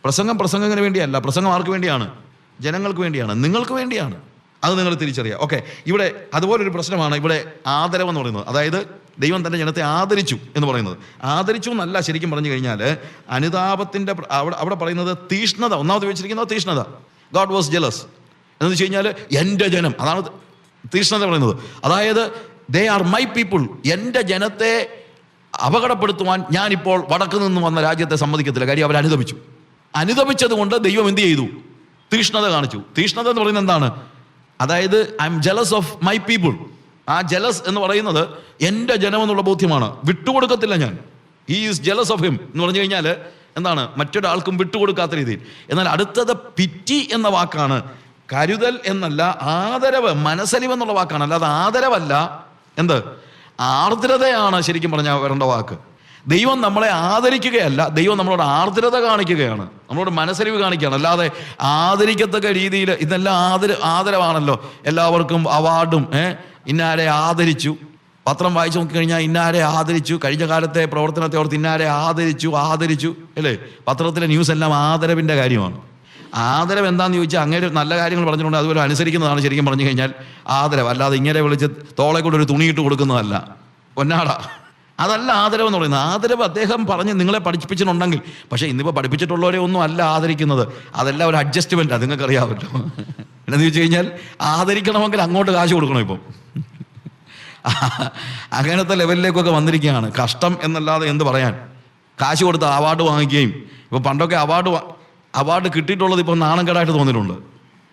പ്രസംഗത്തിന് വേണ്ടിയല്ല. പ്രസംഗം ആർക്ക് വേണ്ടിയാണ്? ജനങ്ങൾക്ക് വേണ്ടിയാണ്, നിങ്ങൾക്ക് വേണ്ടിയാണ്. അത് നിങ്ങൾ തിരിച്ചറിയുക. ഓക്കെ, ഇവിടെ അതുപോലൊരു പ്രശ്നമാണ് ഇവിടെ ആദരവെന്ന് പറയുന്നത്. അതായത് ദൈവം തൻ്റെ ജനത്തെ ആദരിച്ചു എന്ന് പറയുന്നത്. ആദരിച്ചു എന്നല്ല ശരിക്കും പറഞ്ഞു കഴിഞ്ഞാൽ അനുതാപത്തിൻ്റെ അവിടെ പറയുന്നത് തീഷ്ണത. ഒന്നാമത് വെച്ചിരിക്കുന്നത് തീഷ്ണത. ഗോഡ് വാസ് ജെലസ് എന്ന് വെച്ച് കഴിഞ്ഞാൽ എൻ്റെ ജനം, അതാണ് തീഷ്ണത പറയുന്നത്. അതായത് ദേ ആർ മൈ പീപ്പിൾ. എൻ്റെ ജനത്തെ അപകടപ്പെടുത്തുവാൻ ഞാനിപ്പോൾ വടക്ക് നിന്ന് വന്ന രാജ്യത്തെ സമ്മതിക്കത്തില്ല. കാര്യം അവർ അനുദപിച്ചത് കൊണ്ട് ദൈവം എന്ത് ചെയ്തു? തീഷ്ണത കാണിച്ചു. തീഷ്ണത എന്ന് പറയുന്നത് എന്താണ്? അതായത് I M jealous of my people. ആ ജലസ് എന്ന് പറയുന്നത് എൻ്റെ ജനമെന്നുള്ള ബോധ്യമാണ്. വിട്ടുകൊടുക്കത്തില്ല ഞാൻ. He is jealous of him എന്ന് പറഞ്ഞു കഴിഞ്ഞാൽ എന്താണ്? മറ്റൊരാൾക്കും വിട്ടുകൊടുക്കാത്ത രീതിയിൽ. എന്നാൽ അടുത്തത് പിറ്റി എന്ന വാക്കാണ്. കരുതൽ എന്നല്ല, ആദരവ്, മനസ്സലിവ് എന്നുള്ള വാക്കാണ്. അല്ലാതെ ആദരവല്ല, എന്ത്? ആർദ്രതയാണ് ശരിക്കും പറഞ്ഞാൽ വരേണ്ട വാക്ക്. ദൈവം നമ്മളെ ആദരിക്കുകയല്ല, ദൈവം നമ്മളോട് ആർദ്രത കാണിക്കുകയാണ്, നമ്മളോട് മനസ്സലിവ് കാണിക്കുകയാണ്. അല്ലാതെ ആദരിക്കത്തക്ക രീതിയിൽ ഇതെല്ലാം ആദരവാണല്ലോ. എല്ലാവർക്കും അവാർഡും ഇന്നാരെ ആദരിച്ചു, പത്രം വായിച്ചു നോക്കിക്കഴിഞ്ഞാൽ ഇന്നാരെ ആദരിച്ചു, കഴിഞ്ഞ കാലത്തെ പ്രവർത്തനത്തെ ഓർത്ത് ഇന്നാരെ ആദരിച്ചു അല്ലേ? പത്രത്തിലെ ന്യൂസ് എല്ലാം ആദരവിൻ്റെ കാര്യമാണ്. ആദരവ് എന്താണെന്ന് ചോദിച്ചാൽ അങ്ങനെ നല്ല കാര്യങ്ങൾ പറഞ്ഞിട്ടുണ്ട്, അതുപോലെ അനുസരിക്കുന്നതാണ് ശരിക്കും പറഞ്ഞു കഴിഞ്ഞാൽ ആദരവ്. അല്ലാതെ ഇങ്ങനെ വിളിച്ച് തോളെ കൂടെ ഒരു തുണിയിട്ട് കൊടുക്കുന്നതല്ല, പൊന്നാട. അതല്ല ആദരവ് എന്ന് പറയുന്നത്. ആദരവ് അദ്ദേഹം പറഞ്ഞ് നിങ്ങളെ പഠിപ്പിച്ചിട്ടുണ്ടെങ്കിൽ, പക്ഷേ ഇന്നിപ്പോൾ പഠിപ്പിച്ചിട്ടുള്ളവരെ ഒന്നും അല്ല ആദരിക്കുന്നത്. അതെല്ലാം ഒരു അഡ്ജസ്റ്റ്മെൻറ്റാണ്, നിങ്ങൾക്കറിയാമല്ലോ. എന്നു വെച്ച് കഴിഞ്ഞാൽ ആദരിക്കണമെങ്കിൽ അങ്ങോട്ട് കാശ് കൊടുക്കണം. ഇപ്പം അങ്ങനത്തെ ലെവലിലേക്കൊക്കെ വന്നിരിക്കുകയാണ്. കഷ്ടം എന്നല്ലാതെ എന്ത് പറയാൻ. കാശ് കൊടുത്ത് അവാർഡ് വാങ്ങിക്കുകയും, ഇപ്പോൾ പണ്ടൊക്കെ അവാർഡ് കിട്ടിയിട്ടുള്ളത് ഇപ്പോൾ നാണംകേടായിട്ട് തോന്നിയിട്ടുണ്ട്.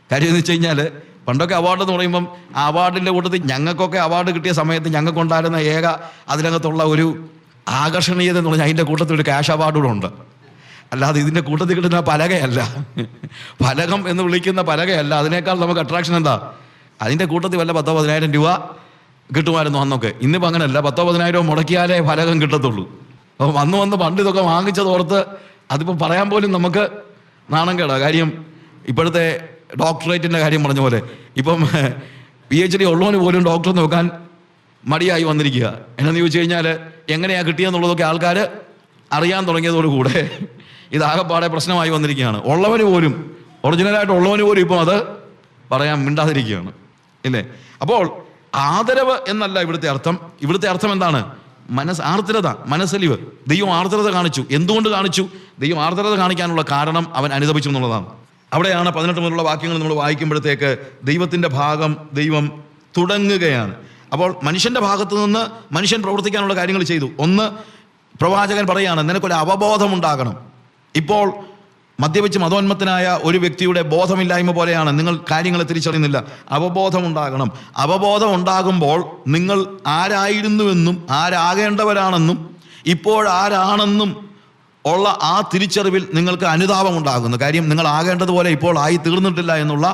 കാര്യം എന്ന് വെച്ച് കഴിഞ്ഞാൽ പണ്ടൊക്കെ അവാർഡ് എന്ന് പറയുമ്പം ആ അവാർഡിൻ്റെ കൂട്ടത്തിൽ ഞങ്ങൾക്കൊക്കെ അവാർഡ് കിട്ടിയ സമയത്ത് ഞങ്ങൾക്കുണ്ടായിരുന്ന അതിനകത്തുള്ള ഒരു ആകർഷണീയത എന്ന് പറഞ്ഞാൽ അതിൻ്റെ കൂട്ടത്തിൽ ഒരു ക്യാഷ് അവാർഡ് കൂടെ ഉണ്ട്. അല്ലാതെ ഇതിൻ്റെ കൂട്ടത്തിൽ കിട്ടുന്ന പലകയല്ല, ഫലകം എന്ന് വിളിക്കുന്ന പലകയല്ല. അതിനേക്കാൾ നമുക്ക് അട്രാക്ഷൻ എന്താ? അതിൻ്റെ കൂട്ടത്തിൽ വല്ല 10,000-10,000 രൂപ കിട്ടുമായിരുന്നു അന്നൊക്കെ. ഇന്നിപ്പോൾ അങ്ങനെയല്ല, 10,000-10,000 മുടക്കിയാലേ ഫലകം കിട്ടത്തുള്ളൂ. അപ്പോൾ വന്ന് പണ്ട് ഇതൊക്കെ വാങ്ങിച്ചതോർത്ത് അതിപ്പോൾ പറയാൻ പോലും നമുക്ക് നാണം കേടാ. കാര്യം ഇപ്പോഴത്തെ ഡോക്ടറേറ്റിൻ്റെ കാര്യം പറഞ്ഞ പോലെ ഇപ്പം PhD ഉള്ളവന് പോലും ഡോക്ടർ നോക്കാൻ മടിയായി വന്നിരിക്കുക. എന്നു ചോദിച്ചു കഴിഞ്ഞാൽ എങ്ങനെയാണ് കിട്ടിയെന്നുള്ളതൊക്കെ ആൾക്കാർ അറിയാൻ തുടങ്ങിയതോടുകൂടെ ഇതാകെപ്പാടെ പ്രശ്നമായി വന്നിരിക്കുകയാണ്. ഉള്ളവന് പോലും, ഒറിജിനലായിട്ട് ഉള്ളവന് പോലും ഇപ്പം അത് പറയാൻ മിണ്ടാതിരിക്കുകയാണ്, ഇല്ലേ? അപ്പോൾ ആദരവ് എന്നല്ല ഇവിടുത്തെ അർത്ഥം. ഇവിടുത്തെ അർത്ഥം എന്താണ്? ആർദ്രത, മനസ്സലിവ്. ദൈവം ആർദ്രത കാണിച്ചു. എന്തുകൊണ്ട് കാണിച്ചു? ദൈവം ആർദ്രത കാണിക്കാനുള്ള കാരണം അവൻ അനുദപിച്ചു എന്നുള്ളതാണ്. അവിടെയാണ് 18 മുതലുള്ള വാക്യങ്ങൾ നമ്മൾ വായിക്കുമ്പോഴത്തേക്ക് ദൈവത്തിൻ്റെ ഭാഗം ദൈവം തുടങ്ങുകയാണ്. അപ്പോൾ മനുഷ്യൻ്റെ ഭാഗത്തു നിന്ന് മനുഷ്യൻ പ്രവർത്തിക്കാനുള്ള കാര്യങ്ങൾ ചെയ്തു. ഒന്ന്, പ്രവാചകൻ പറയുകയാണ്, നിനക്കൊരു അവബോധം ഉണ്ടാകണം. ഇപ്പോൾ മദ്യപിച്ച് മതോന്മത്തനായ ഒരു വ്യക്തിയുടെ ബോധമില്ലായ്മ പോലെയാണ്, നിങ്ങൾ കാര്യങ്ങളെ തിരിച്ചറിയുന്നില്ല. അവബോധം ഉണ്ടാകണം. അവബോധം ഉണ്ടാകുമ്പോൾ നിങ്ങൾ ആരായിരുന്നുവെന്നും ആരാകേണ്ടവരാണെന്നും ഇപ്പോഴാരാണെന്നും ഉള്ള ആ തിരിച്ചറിവിൽ നിങ്ങൾക്ക് അനുതാപം ഉണ്ടാകുന്നു. കാര്യം നിങ്ങൾ ആകേണ്ടതുപോലെ ഇപ്പോൾ ആയി തീർന്നിട്ടില്ല എന്നുള്ള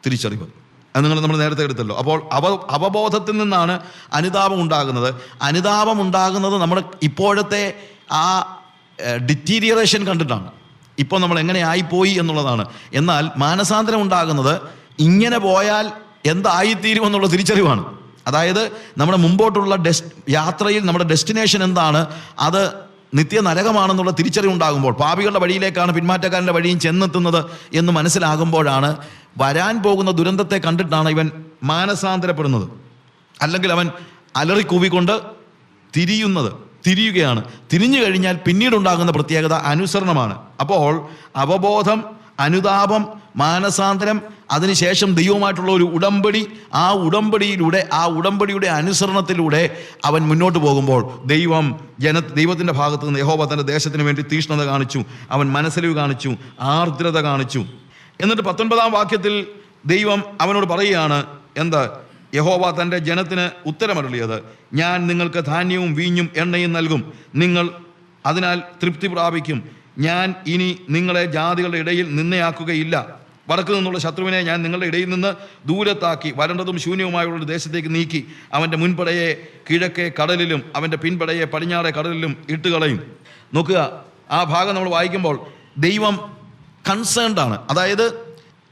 തിരിച്ചറിവ്. അത് നമ്മൾ നേരത്തെ എടുത്തല്ലോ. അപ്പോൾ അവബോധത്തിൽ നിന്നാണ് അനുതാപം ഉണ്ടാകുന്നത്. അനുതാപം ഉണ്ടാകുന്നത് നമ്മുടെ ഇപ്പോഴത്തെ ആ ഡിറ്റീരിയറേഷൻ കണ്ടിട്ടാണ്. ഇപ്പോൾ നമ്മൾ എങ്ങനെ ആയിപ്പോയി എന്നുള്ളതാണ്. എന്നാൽ മാനസാന്തരം ഉണ്ടാകുന്നത് ഇങ്ങനെ പോയാൽ എന്തായിത്തീരുമെന്നുള്ള തിരിച്ചറിവാണ്. അതായത് നമ്മുടെ മുമ്പോട്ടുള്ള യാത്രയിൽ നമ്മുടെ ഡെസ്റ്റിനേഷൻ എന്താണ്, അത് നിത്യ നരകമാണെന്നുള്ള തിരിച്ചറിവുണ്ടാകുമ്പോൾ, പാപികളുടെ വഴിയിലേക്കാണ് പിന്മാറ്റക്കാരൻ്റെ വഴിയും ചെന്നെത്തുന്നത് എന്ന് മനസ്സിലാകുമ്പോഴാണ്, വരാൻ പോകുന്ന ദുരന്തത്തെ കണ്ടിട്ടാണ് ഇവൻ മാനസാന്തരപ്പെടുന്നത്. അല്ലെങ്കിൽ അവൻ അലറിക്കൂവിക്കൊണ്ട് തിരിയുകയാണ്. തിരിഞ്ഞു കഴിഞ്ഞാൽ പിന്നീടുണ്ടാകുന്ന പ്രത്യേകത അനുസരണമാണ്. അപ്പോൾ അവബോധം, അനുതാപം, മാനസാന്തരം, അതിനുശേഷം ദൈവവുമായിട്ടുള്ള ഒരു ഉടമ്പടി, ആ ഉടമ്പടിയുടെ അനുസരണത്തിലൂടെ അവൻ മുന്നോട്ട് പോകുമ്പോൾ ദൈവത്തിൻ്റെ ഭാഗത്ത് നിന്ന് യഹോവ തൻ്റെ ദേശത്തിന് വേണ്ടി തീഷ്ണത കാണിച്ചു, അവൻ മനസ്സലിവ് കാണിച്ചു, ആർദ്രത കാണിച്ചു. എന്നിട്ട് 19-ാം വാക്യത്തിൽ ദൈവം അവനോട് പറയുകയാണ്, എന്താ? യഹോവ തൻ്റെ ജനത്തിന് ഉത്തരമരുളിയത്, ഞാൻ നിങ്ങൾക്ക് ധാന്യവും വീഞ്ഞും എണ്ണയും നൽകും, നിങ്ങൾ അതിനാൽ തൃപ്തി പ്രാപിക്കും. ഞാൻ ഇനി നിങ്ങളെ ജാതികളുടെ ഇടയിൽ നിന്നയാക്കുകയില്ല. വടക്ക് നിന്നുള്ള ശത്രുവിനെ ഞാൻ നിങ്ങളുടെ ഇടയിൽ നിന്ന് ദൂരത്താക്കി വരണ്ടതും ശൂന്യവുമായുള്ള ദേശത്തേക്ക് നീക്കി അവൻ്റെ മുൻപടയെ കിഴക്കേ കടലിലും അവൻ്റെ പിൻപടയെ പടിഞ്ഞാറേ കടലിലും ഇട്ടുകളയും. നോക്കുക, ആ ഭാഗം നമ്മൾ വായിക്കുമ്പോൾ ദൈവം കൺസേൺഡാണ്. അതായത്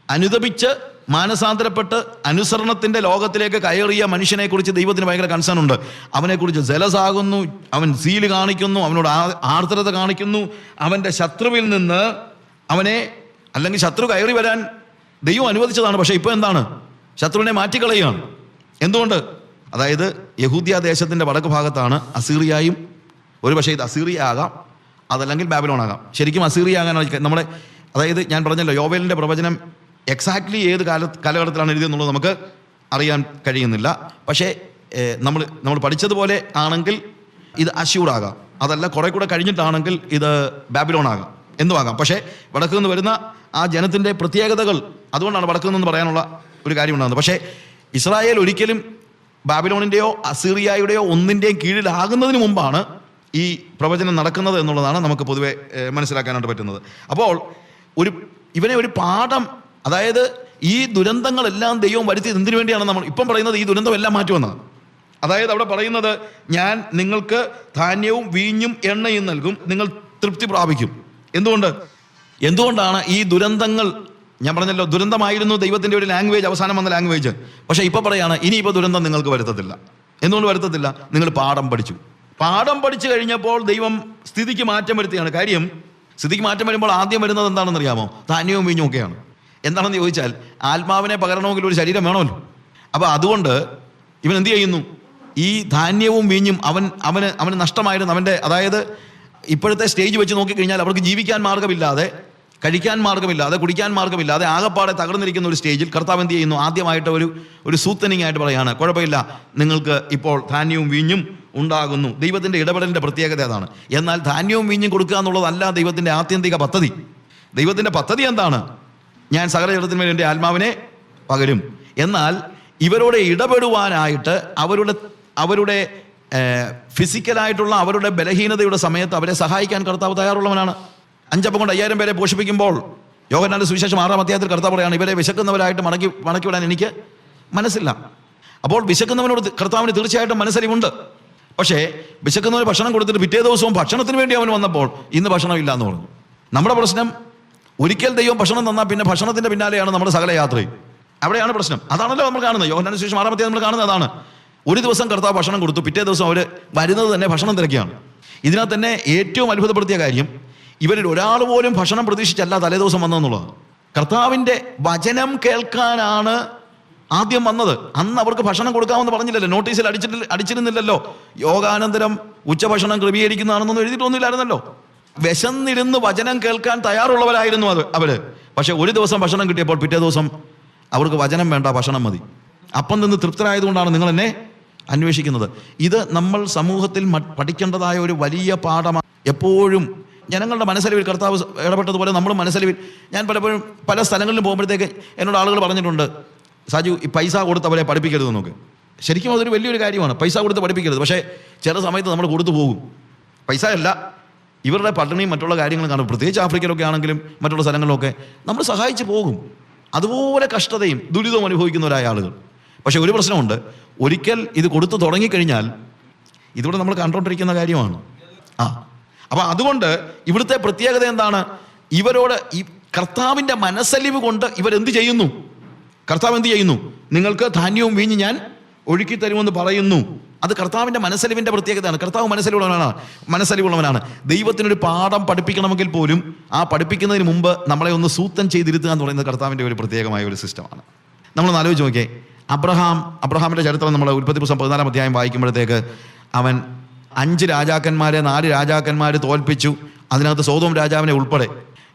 അനുദപിച്ച് മാനസാന്തരപ്പെട്ട് അനുസരണത്തിൻ്റെ ലോകത്തിലേക്ക് കയറിയ മനുഷ്യനെക്കുറിച്ച് ദൈവത്തിന് ഭയങ്കര കൺസേൺ ഉണ്ട്. അവനെക്കുറിച്ച് ജലസാകുന്നു, അവൻ സീല് കാണിക്കുന്നു, അവനോട് ആർദ്രത കാണിക്കുന്നു, അവൻ്റെ ശത്രുവിൽ നിന്ന് അവനെ, അല്ലെങ്കിൽ ശത്രു കയറി വരാൻ ദൈവം അനുവദിച്ചതാണ്. പക്ഷേ ഇപ്പോൾ എന്താണ്? ശത്രുവിനെ മാറ്റിക്കളയുകയാണ്. എന്തുകൊണ്ട്? അതായത് യഹൂദ്യ ദേശത്തിൻ്റെ വടക്ക് ഭാഗത്താണ് അസീറിയയും. ഒരു പക്ഷേ ഇത് അസീറിയ ആകാം, അതല്ലെങ്കിൽ ബാബിലോൺ ആകാം. ശരിക്കും അസീറിയ ആകാനാണ് നമ്മുടെ, അതായത് ഞാൻ പറഞ്ഞല്ലോ, യോവേലിൻ്റെ പ്രവചനം എക്സാക്ട്ലി ഏത് കാലഘട്ടത്തിലാണ് എഴുതിയെന്നുള്ളത് നമുക്ക് അറിയാൻ കഴിയുന്നില്ല. പക്ഷേ നമ്മൾ പഠിച്ചതുപോലെ ആണെങ്കിൽ ഇത് അശ്ശൂറാകാം, അതല്ല കുറെ കൂടെ കഴിഞ്ഞിട്ടാണെങ്കിൽ ഇത് ബാബിലോൺ ആകാം, എന്തുമാകാം. പക്ഷേ വടക്ക് നിന്ന് വരുന്ന ആ ജനത്തിൻ്റെ പ്രത്യേകതകൾ, അതുകൊണ്ടാണ് വടക്ക് നിന്ന് പറയാനുള്ള ഒരു കാര്യം ഉണ്ടാകുന്നത്. പക്ഷേ ഇസ്രായേൽ ഒരിക്കലും ബാബിലോണിൻ്റെയോ അസീറിയയുടെയോ ഒന്നിൻ്റെയും കീഴിലാകുന്നതിന് മുമ്പാണ് ഈ പ്രവചനം നടക്കുന്നത് എന്നുള്ളതാണ് നമുക്ക് പൊതുവെ മനസ്സിലാക്കാനായിട്ട് പറ്റുന്നത്. അപ്പോൾ ഇവനെ ഒരു പാഠം, അതായത് ഈ ദുരന്തങ്ങളെല്ലാം ദൈവം വരുത്തിയത് എന്തിനു വേണ്ടിയാണ്? നമ്മൾ ഇപ്പം പറയുന്നത് ഈ ദുരന്തം എല്ലാം മാറ്റുമെന്നാണ്. അതായത് അവിടെ പറയുന്നത്, ഞാൻ നിങ്ങൾക്ക് ധാന്യവും വീഞ്ഞും എണ്ണയും നൽകും, നിങ്ങൾ തൃപ്തി പ്രാപിക്കും. എന്തുകൊണ്ടാണ് ഈ ദുരന്തങ്ങൾ? ഞാൻ പറഞ്ഞല്ലോ, ദുരന്തമായിരുന്നു ദൈവത്തിൻ്റെ ഒരു ലാംഗ്വേജ്, അവസാനം വന്ന ലാംഗ്വേജ്. പക്ഷേ ഇപ്പോൾ പറയാണ്, ഇനിയിപ്പോൾ ദുരന്തം നിങ്ങൾക്ക് വരുത്തത്തില്ല. എന്തുകൊണ്ട് വരുത്തത്തില്ല? നിങ്ങൾ പാഠം പഠിച്ചു കഴിഞ്ഞപ്പോൾ ദൈവം സ്ഥിതിക്ക് മാറ്റം വരുത്തിയാണ്. കാര്യം, സ്ഥിതിക്ക് മാറ്റം വരുമ്പോൾ ആദ്യം വരുന്നത് എന്താണെന്ന് അറിയാമോ? ധാന്യവും വീഞ്ഞും ഒക്കെയാണ്. എന്താണെന്ന് ചോദിച്ചാൽ, ആത്മാവിനെ പകരണമെങ്കിൽ ഒരു ശരീരം വേണമല്ലോ. അപ്പോൾ അതുകൊണ്ട് ഇവൻ എന്ത് ചെയ്യുന്നു? ഈ ധാന്യവും വീഞ്ഞും അവന് നഷ്ടമായിരുന്നു. അവൻ്റെ, അതായത് ഇപ്പോഴത്തെ സ്റ്റേജ് വെച്ച് നോക്കിക്കഴിഞ്ഞാൽ അവർക്ക് ജീവിക്കാൻ മാർഗ്ഗമില്ലാതെ, കഴിക്കാൻ മാർഗ്ഗമില്ലാതെ, കുടിക്കാൻ മാർഗ്ഗമില്ലാതെ ആകപ്പാടെ തകർന്നിരിക്കുന്ന ഒരു സ്റ്റേജിൽ കർത്താവ് എന്ത് ചെയ്യുന്നു? ആദ്യമായിട്ട് ഒരു സൂത്തനിങ് ആയിട്ട് പറയാണ്, കുഴപ്പമില്ല, നിങ്ങൾക്ക് ഇപ്പോൾ ധാന്യവും വീഞ്ഞും ഉണ്ടാകുന്നു. ദൈവത്തിൻ്റെ ഇടപെടലിൻ്റെ പ്രത്യേകത അതാണ്. എന്നാൽ ധാന്യവും വീഞ്ഞും കൊടുക്കുക എന്നുള്ളതല്ല ദൈവത്തിൻ്റെ ആത്യന്തിക പദ്ധതി. ദൈവത്തിൻ്റെ പദ്ധതി എന്താണ്? ഞാൻ സകല ജഡത്തിന്മേൽ എൻ്റെ ആത്മാവിനെ പകരും. എന്നാൽ ഇവരോട് ഇടപെടുവാനായിട്ട് അവരുടെ ഫിസിക്കലായിട്ടുള്ള അവരുടെ ബലഹീനതയുടെ സമയത്ത് അവരെ സഹായിക്കാൻ കർത്താവ് തയ്യാറുള്ളവനാണ്. 5 അപ്പം കൊണ്ട് 5000 പേരെ പോഷിപ്പിക്കുമ്പോൾ യോഹന്നാന്റെ സുവിശേഷം 6-ാം അധ്യായത്തിൽ കർത്താവ് പറയാണ്, ഇവരെ വിശക്കുന്നവരായിട്ട് മടക്കി വിടാൻ എനിക്ക് മനസ്സില്ല. അപ്പോൾ വിശക്കുന്നവനോട് കർത്താവിന് തീർച്ചയായിട്ടും മനസ്സലിവുണ്ട്. പക്ഷേ വിശക്കുന്നവന് ഭക്ഷണം കൊടുത്തിട്ട് പിറ്റേ ദിവസവും ഭക്ഷണത്തിന് വേണ്ടി അവൻ വന്നപ്പോൾ ഇന്ന് ഭക്ഷണം ഇല്ല എന്ന് പറഞ്ഞു. നമ്മുടെ പ്രശ്നം, ഒരിക്കൽ ദൈവം ഭക്ഷണം തന്നാൽ പിന്നെ ഭക്ഷണത്തിൻ്റെ പിന്നാലെയാണ് നമ്മുടെ സകല യാത്രയും. അവിടെയാണ് പ്രശ്നം. അതാണല്ലോ നമ്മൾ കാണുന്നത്. യോഹന്നാന്റെ സുവിശേഷം 6-ാം അധ്യായം നമ്മൾ കാണുന്നത് അതാണ്. ഒരു ദിവസം കർത്താവ് ഭക്ഷണം കൊടുത്തു, പിറ്റേ ദിവസം അവർ വരുന്നത് തന്നെ ഭക്ഷണം തിരക്കിയാണ്. ഇതിനകത്ത് തന്നെ ഏറ്റവും അത്ഭുതപ്പെടുത്തിയ കാര്യം, ഇവരിൽ ഒരാൾ പോലും ഭക്ഷണം പ്രതീക്ഷിച്ചല്ല തലേദിവസം വന്നതെന്നുള്ളതാണ്. കർത്താവിൻ്റെ വചനം കേൾക്കാനാണ് ആദ്യം വന്നത്. അന്ന് അവർക്ക് ഭക്ഷണം കൊടുക്കാമെന്ന് പറഞ്ഞില്ലല്ലോ, നോട്ടീസിൽ അടിച്ചിരുന്നില്ലല്ലോ, യോഗാനന്തരം ഉച്ചഭക്ഷണം ക്രമീകരിക്കുന്നതാണെന്നൊന്നും എഴുതിയിട്ടൊന്നുമില്ലായിരുന്നല്ലോ. വിശന്നിരുന്ന് വചനം കേൾക്കാൻ തയ്യാറുള്ളവരായിരുന്നു അവര്. പക്ഷെ ഒരു ദിവസം ഭക്ഷണം കിട്ടിയപ്പോൾ പിറ്റേ ദിവസം അവർക്ക് വചനം വേണ്ട, ഭക്ഷണം മതി. അപ്പം നിന്ന് തൃപ്തരായതുകൊണ്ടാണ് നിങ്ങൾ എന്നെ അന്വേഷിക്കുന്നത്. ഇത് നമ്മൾ സമൂഹത്തിൽ പഠിക്കേണ്ടതായ ഒരു വലിയ പാഠമാണ്. എപ്പോഴും ജനങ്ങളുടെ മനസ്സലിവിൽ കർത്താവ് ഇടപെട്ടതുപോലെ നമ്മൾ മനസ്സലിവിൽ, ഞാൻ പലപ്പോഴും പല സ്ഥലങ്ങളിലും പോകുമ്പോഴത്തേക്ക് എന്നോട് ആളുകൾ പറഞ്ഞിട്ടുണ്ട്, സാജു ഈ പൈസ കൊടുത്ത് അവരെ പഠിപ്പിക്കരുതെന്നൊക്കെ. ശരിക്കും അതൊരു വലിയൊരു കാര്യമാണ്, പൈസ കൊടുത്ത് പഠിപ്പിക്കരുത്. പക്ഷേ ചില സമയത്ത് നമ്മൾ കൊടുത്തു പോകും. പൈസ അല്ല, ഇവരുടെ പട്ടിണിയും മറ്റുള്ള കാര്യങ്ങളും കാണും. പ്രത്യേകിച്ച് ആഫ്രിക്കയിലൊക്കെ ആണെങ്കിലും മറ്റുള്ള സ്ഥലങ്ങളിലൊക്കെ നമ്മൾ സഹായിച്ച് പോകും. അതുപോലെ കഷ്ടതയും ദുരിതവും അനുഭവിക്കുന്നവരായ ആളുകൾ. പക്ഷെ ഒരു പ്രശ്നമുണ്ട്, ഒരിക്കൽ ഇത് കൊടുത്തു തുടങ്ങിക്കഴിഞ്ഞാൽ ഇതിവിടെ നമ്മൾ കണ്ടുകൊണ്ടിരിക്കുന്ന കാര്യമാണ്. അപ്പം അതുകൊണ്ട് ഇവിടുത്തെ പ്രത്യേകത എന്താണ്? ഇവരോട് ഈ കർത്താവിൻ്റെ മനസ്സലിവ് കൊണ്ട് ഇവരെന്ത് ചെയ്യുന്നു? കർത്താവ് എന്ത് ചെയ്യുന്നു? നിങ്ങൾക്ക് ധാന്യവും വീഞ്ഞ് ഞാൻ ഒഴുക്കി തരുമെന്ന് പറയുന്നു. അത് കർത്താവിൻ്റെ മനസ്സലിവിൻ്റെ പ്രത്യേകതയാണ്. കർത്താവ് മനസ്സലിവുള്ളവനാണ്. ദൈവത്തിനൊരു പാഠം പഠിപ്പിക്കണമെങ്കിൽ പോലും ആ പഠിപ്പിക്കുന്നതിന് മുമ്പ് നമ്മളെ ഒന്ന് സൂത്തം ചെയ്തിരുത്തുക എന്ന് പറയുന്നത് കർത്താവിൻ്റെ ഒരു പ്രത്യേകമായ ഒരു സിസ്റ്റമാണ്. നമ്മളൊന്ന് ആലോചിച്ച് നോക്കിയേ, അബ്രഹാമിൻ്റെ ചരിത്രം നമ്മൾ ഉൽപ്പത്തി പുസ്തകം 14-ാം അധ്യായം വായിക്കുമ്പോഴത്തേക്ക് അവൻ 5 രാജാക്കന്മാരെ 4 രാജാക്കന്മാർ തോൽപ്പിച്ചു, അതിനകത്ത് സോദോം രാജാവിനെ ഉൾപ്പെടെ.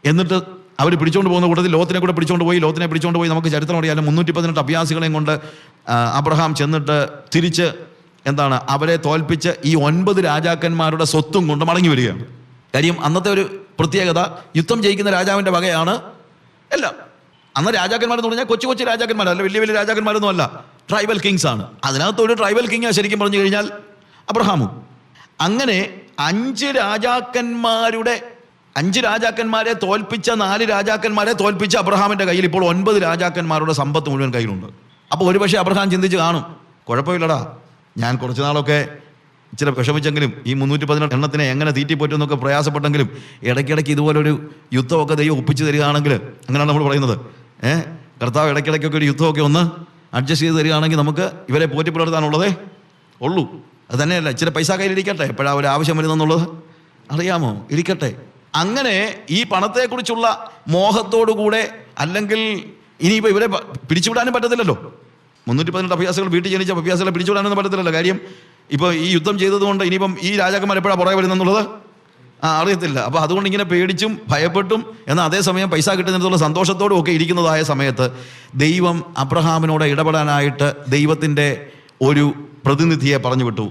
എന്നിട്ട് അവർ പിടിച്ചുകൊണ്ട് പോകുന്ന കൂട്ടത്തിൽ ലോത്തിനെ കൂടെ പിടിച്ചുകൊണ്ട് പോയി. നമുക്ക് ചരിത്രം അറിയാലും 318 അഭ്യാസികളെയും കൊണ്ട് അബ്രഹാം ചെന്നിട്ട് തിരിച്ച് അവരെ തോൽപ്പിച്ച് ഈ 9 രാജാക്കന്മാരുടെ സ്വത്തും കൊണ്ട് മടങ്ങി വരികയാണ്. കാര്യം അന്നത്തെ ഒരു പ്രത്യേകത, യുദ്ധം ജയിക്കുന്ന രാജാവിൻ്റെ വകയാണ് എല്ലാം. അന്ന് രാജാക്കന്മാരെന്ന് പറഞ്ഞാൽ കൊച്ചു കൊച്ചു രാജാക്കന്മാരല്ല, വലിയ വലിയ രാജാക്കന്മാരൊന്നും അല്ല, ട്രൈബൽ കിങ്സ് ആണ്. അതിനകത്ത് ഒരു ട്രൈബൽ കിങ്ങാണ് ശരിക്കും പറഞ്ഞു കഴിഞ്ഞാൽ അബ്രഹാമും. അങ്ങനെ 5 രാജാക്കന്മാരെ തോൽപ്പിച്ച 4 രാജാക്കന്മാരെ തോൽപ്പിച്ച അബ്രഹാമിൻ്റെ കയ്യിൽ ഇപ്പോൾ 9 രാജാക്കന്മാരുടെ സമ്പത്ത് മുഴുവൻ കയ്യിലുണ്ട്. അപ്പോൾ ഒരുപക്ഷെ അബ്രഹാം ചിന്തിച്ച് കാണും, കുഴപ്പമില്ലടാ, ഞാൻ കുറച്ച് നാളൊക്കെ ഇച്ചിരി വിഷമിച്ചെങ്കിലും ഈ 318 എണ്ണത്തിനെ എങ്ങനെ തീറ്റിപ്പോറ്റെന്നൊക്കെ പ്രയാസപ്പെട്ടെങ്കിലും ഇടയ്ക്കിടയ്ക്ക് ഇതുപോലൊരു യുദ്ധമൊക്കെ ദൈവം ഒപ്പിച്ച് തരികയാണെങ്കിൽ, അങ്ങനെയാണ് നമ്മൾ പറയുന്നത്, കർത്താവ് ഇടയ്ക്കിടയ്ക്കൊക്കെ ഒരു യുദ്ധമൊക്കെ ഒന്ന് അഡ്ജസ്റ്റ് ചെയ്ത് തരികയാണെങ്കിൽ നമുക്ക് ഇവരെ പോറ്റി പുലർത്താനുള്ളതേ ഉള്ളൂ. അത് തന്നെയല്ല, ഇച്ചിരി പൈസ കയ്യിലിരിക്കട്ടെ, എപ്പോഴാണ് ഒരു ആവശ്യം വരുന്നെന്നുള്ളത് അറിയാമോ, ഇരിക്കട്ടെ. അങ്ങനെ ഈ പണത്തെക്കുറിച്ചുള്ള മോഹത്തോടുകൂടെ, അല്ലെങ്കിൽ ഇനിയിപ്പോൾ ഇവരെ പിടിച്ചുവിടാനും പറ്റത്തില്ലല്ലോ. 318 അഭ്യാസികൾ വീട്ടിൽ ജനിച്ച അഭ്യാസികളെ പിടിച്ചുവിടാനൊന്നും പറ്റത്തില്ലല്ലോ. കാര്യം ഇപ്പോൾ ഈ യുദ്ധം ചെയ്തതുകൊണ്ട് ഇനിയിപ്പം ഈ രാജാക്കന്മാർ എപ്പോഴാണ് പുറകെ വരുന്നെന്നുള്ളത് അറിയത്തില്ല. അപ്പോൾ അതുകൊണ്ട് ഇങ്ങനെ പേടിച്ചും ഭയപ്പെട്ടും എന്നാൽ അതേസമയം പൈസ കിട്ടുന്നതിനുള്ള സന്തോഷത്തോടും ഒക്കെ ഇരിക്കുന്നതായ സമയത്ത് ദൈവം അബ്രഹാമിനോട് ഇടപെടാനായിട്ട് ദൈവത്തിൻ്റെ ഒരു പ്രതിനിധിയെ പറഞ്ഞു വിട്ടു.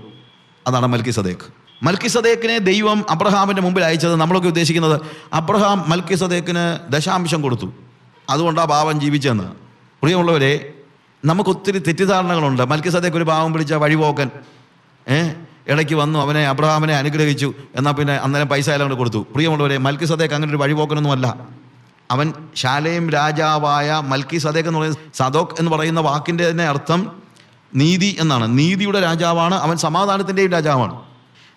അതാണ് മൽക്കിസദേക്ക്. മൽക്കിസദേക്കിനെ ദൈവം അബ്രഹാമിൻ്റെ മുമ്പിൽ അയച്ചത്, നമ്മളൊക്കെ ഉദ്ദേശിക്കുന്നത് അബ്രഹാം മൽക്കിസദേക്കിന് ദശാംശം കൊടുത്തു, അതുകൊണ്ടാണ് പാവം ജീവിച്ചതെന്ന്. പ്രിയമുള്ളവരെ, നമുക്കൊത്തിരി തെറ്റിദ്ധാരണകളുണ്ട്. മൽക്കിസദേക്ക് ഒരു പാവം പിടിച്ച വഴിപോക്കൻ ഇടയ്ക്ക് വന്നു, അബ്രഹാമിനെ അനുഗ്രഹിച്ചു, എന്നാൽ പിന്നെ അന്നേരം പൈസ എല്ലാം കൊണ്ട് കൊടുത്തു. പ്രിയമുള്ളവരെ, മൽക്കിസദേക്ക് അങ്ങനെ ഒരു വഴിപോക്കനൊന്നുമല്ല. അവൻ ശാലേം രാജാവായ മൽക്കിസദേക്ക് എന്ന് പറയുന്നത്, സദോക്ക് എന്ന് പറയുന്ന വാക്കിൻ്റെ തന്നെ അർത്ഥം നീതി എന്നാണ്. നീതിയുടെ രാജാവാണ് അവൻ, സമാധാനത്തിൻ്റെയും രാജാവാണ്.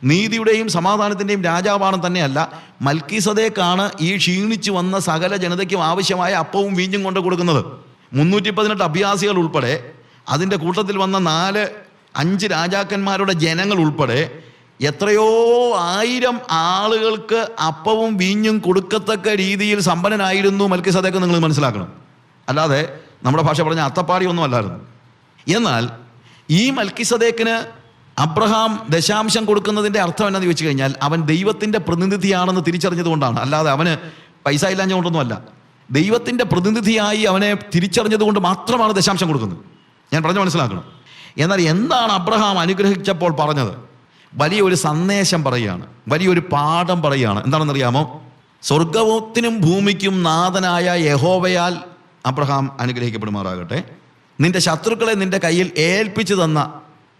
നീതിയുടെയും സമാധാനത്തിൻ്റെയും രാജാവാണ് തന്നെയല്ല, മൽക്കിസദേക്കാണ് ഈ ക്ഷീണിച്ചു വന്ന സകല ജനതയ്ക്കും ആവശ്യമായ അപ്പവും വീഞ്ഞും കൊണ്ട് കൊടുക്കുന്നത്. 318 അഭ്യാസികൾ ഉൾപ്പെടെ, അതിൻ്റെ കൂട്ടത്തിൽ വന്ന 4-5 രാജാക്കന്മാരുടെ ജനങ്ങൾ ഉൾപ്പെടെ എത്രയോ 1000 ആളുകൾക്ക് അപ്പവും വീഞ്ഞും കൊടുക്കത്തക്ക രീതിയിൽ സമ്പന്നനായിരുന്നു മൽക്കിസദേക്ക്. നിങ്ങൾ മനസ്സിലാക്കണം. അല്ലാതെ നമ്മുടെ ഭാഷ പറഞ്ഞ അത്തപ്പാടി ഒന്നും അല്ലായിരുന്നു. എന്നാൽ ഈ മൽക്കിസദേക്കിന് അബ്രഹാം ദശാംശം കൊടുക്കുന്നതിൻ്റെ അർത്ഥം എന്നാന്ന് ചോദിച്ചു കഴിഞ്ഞാൽ, അവൻ ദൈവത്തിൻ്റെ പ്രതിനിധിയാണെന്ന് തിരിച്ചറിഞ്ഞതുകൊണ്ടാണ്. അല്ലാതെ അവന് പൈസ ഇല്ലാഞ്ഞുകൊണ്ടൊന്നുമല്ല. ദൈവത്തിൻ്റെ പ്രതിനിധിയായി അവനെ തിരിച്ചറിഞ്ഞതുകൊണ്ട് മാത്രമാണ് ദശാംശം കൊടുക്കുന്നത്. ഞാൻ പറഞ്ഞു മനസ്സിലാക്കണം. എന്നാൽ എന്താണ് അബ്രഹാം അനുഗ്രഹിച്ചപ്പോൾ പറഞ്ഞത്? വലിയൊരു സന്ദേശം പറയുകയാണ്, വലിയൊരു പാഠം പറയുകയാണ്. എന്താണെന്നറിയാമോ? സ്വർഗത്തിനും ഭൂമിക്കും നാഥനായ യഹോവയാൽ അബ്രഹാം അനുഗ്രഹിക്കപ്പെടുമാറാകട്ടെ. നിന്റെ ശത്രുക്കളെ നിന്റെ കയ്യിൽ ഏൽപ്പിച്ചു തന്ന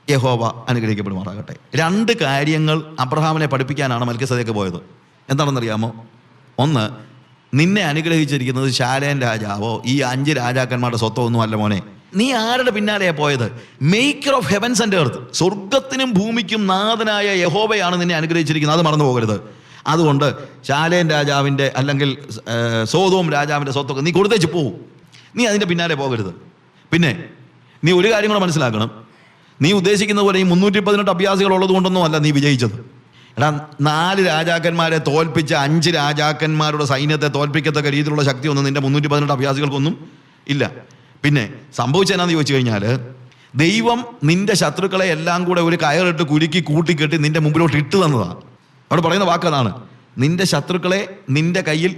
യഹോവ അനുഗ്രഹിക്കപ്പെടുമാറാകട്ടെ. 2 കാര്യങ്ങൾ അബ്രഹാമിനെ പഠിപ്പിക്കാനാണ് മൽക്കിസദേക്ക് പോയത്. എന്താണെന്നറിയാമോ? ഒന്ന്, നിന്നെ അനുഗ്രഹിച്ചിരിക്കുന്നത് ശാലേം രാജാവോ ഈ 5 രാജാക്കന്മാരുടെ സ്വത്തോ ഒന്നും അല്ല മോനെ. നീ ആരുടെ പിന്നാലെയാണ് പോയത്? Maker of heavens and earth, സ്വർഗത്തിനും ഭൂമിക്കും നാഥനായ യഹോവയാണ് നിന്നെ അനുഗ്രഹിച്ചിരിക്കുന്നത്. അത് മറന്നു പോകരുത്. അതുകൊണ്ട് ശാലേം രാജാവിൻ്റെ അല്ലെങ്കിൽ സോദോം രാജാവിൻ്റെ സ്വത്തൊക്കെ നീ കൊടുത്തേച്ച് പോവും. നീ അതിൻ്റെ പിന്നാലെ പോകരുത്. പിന്നെ നീ ഒരു കാര്യം കൂടെ മനസ്സിലാക്കണം. നീ ഉദ്ദേശിക്കുന്ന പോലെ ഈ 318 അഭ്യാസികൾ ഉള്ളത് കൊണ്ടൊന്നും അല്ല നീ വിജയിച്ചത്. എടാ, 4 രാജാക്കന്മാരെ തോൽപ്പിച്ച 5 രാജാക്കന്മാരുടെ സൈന്യത്തെ തോൽപ്പിക്കത്തക്ക രീതിയിലുള്ള ശക്തിയൊന്നും നിന്റെ 318 അഭ്യാസികൾക്കൊന്നും ഇല്ല. പിന്നെ സംഭവിച്ചതെന്നാന്ന് ചോദിച്ചു കഴിഞ്ഞാൽ, ദൈവം നിന്റെ ശത്രുക്കളെ എല്ലാം കൂടെ ഒരു കയറിട്ട് കുലുക്കി കൂട്ടിക്കെട്ടി നിന്റെ മുമ്പിലോട്ട് ഇട്ട് തന്നതാണ്. അവിടെ പറയുന്ന വാക്കതാണ്, നിന്റെ ശത്രുക്കളെ നിന്റെ കയ്യിൽ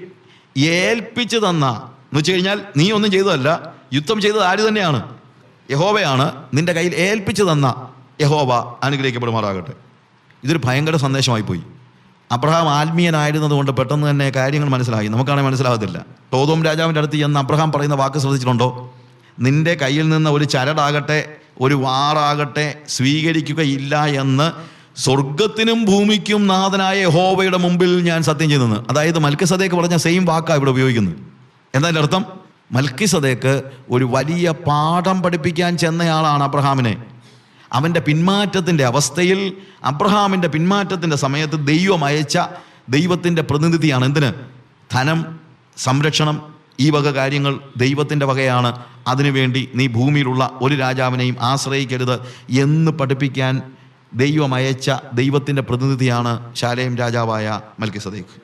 ഏൽപ്പിച്ച് തന്ന എന്ന് വെച്ച് കഴിഞ്ഞാൽ, നീ ഒന്നും ചെയ്തതല്ല, യുദ്ധം ചെയ്തത് ആര് തന്നെയാണ്? യഹോവയാണ്. നിന്റെ കയ്യിൽ ഏൽപ്പിച്ചു തന്ന യഹോവ അനുഗ്രഹിക്കപ്പെടുമാറാകട്ടെ. ഇതൊരു ഭയങ്കര സന്ദേശമായി പോയി. അബ്രഹാം ആത്മീയനായിരുന്നത് കൊണ്ട് പെട്ടെന്ന് തന്നെ കാര്യങ്ങൾ മനസ്സിലായി. നമുക്കാണെങ്കിൽ മനസ്സിലാകത്തില്ല. സോദോം രാജാവിൻ്റെ അടുത്ത് ചെന്ന് അബ്രഹാം പറയുന്ന വാക്ക് ശ്രദ്ധിച്ചിട്ടുണ്ടോ? നിന്റെ കയ്യിൽ നിന്ന് ഒരു ചരടാകട്ടെ ഒരു വാറാകട്ടെ സ്വീകരിക്കുകയില്ല എന്ന് സ്വർഗത്തിനും ഭൂമിക്കും നാഥനായ യഹോവയുടെ മുമ്പിൽ ഞാൻ സത്യം ചെയ്യുന്നത്. അതായത് മൽക്കിസദേക്ക് പറഞ്ഞ സെയിം വാക്കാണ് ഇവിടെ ഉപയോഗിക്കുന്നത്. എന്നതിൻ്റെ അർത്ഥം, മൽക്കിസദേക്ക് ഒരു വലിയ പാഠം പഠിപ്പിക്കാൻ ചെന്നയാളാണ് അബ്രഹാമിനെ. അവൻ്റെ പിന്മാറ്റത്തിൻ്റെ അവസ്ഥയിൽ, അബ്രഹാമിൻ്റെ പിന്മാറ്റത്തിൻ്റെ സമയത്ത് ദൈവം അയച്ച ദൈവത്തിൻ്റെ പ്രതിനിധിയാണ്. എന്തിന്? ധനം, സംരക്ഷണം, ഈ വക കാര്യങ്ങൾ ദൈവത്തിൻ്റെ വകയാണ്. അതിനുവേണ്ടി നീ ഭൂമിയിലുള്ള ഒരു രാജാവിനെയും ആശ്രയിക്കരുത് എന്ന് പഠിപ്പിക്കാൻ ദൈവം അയച്ച ദൈവത്തിൻ്റെ പ്രതിനിധിയാണ് ശാലേം രാജാവായ മൽക്കിസദേക്ക്.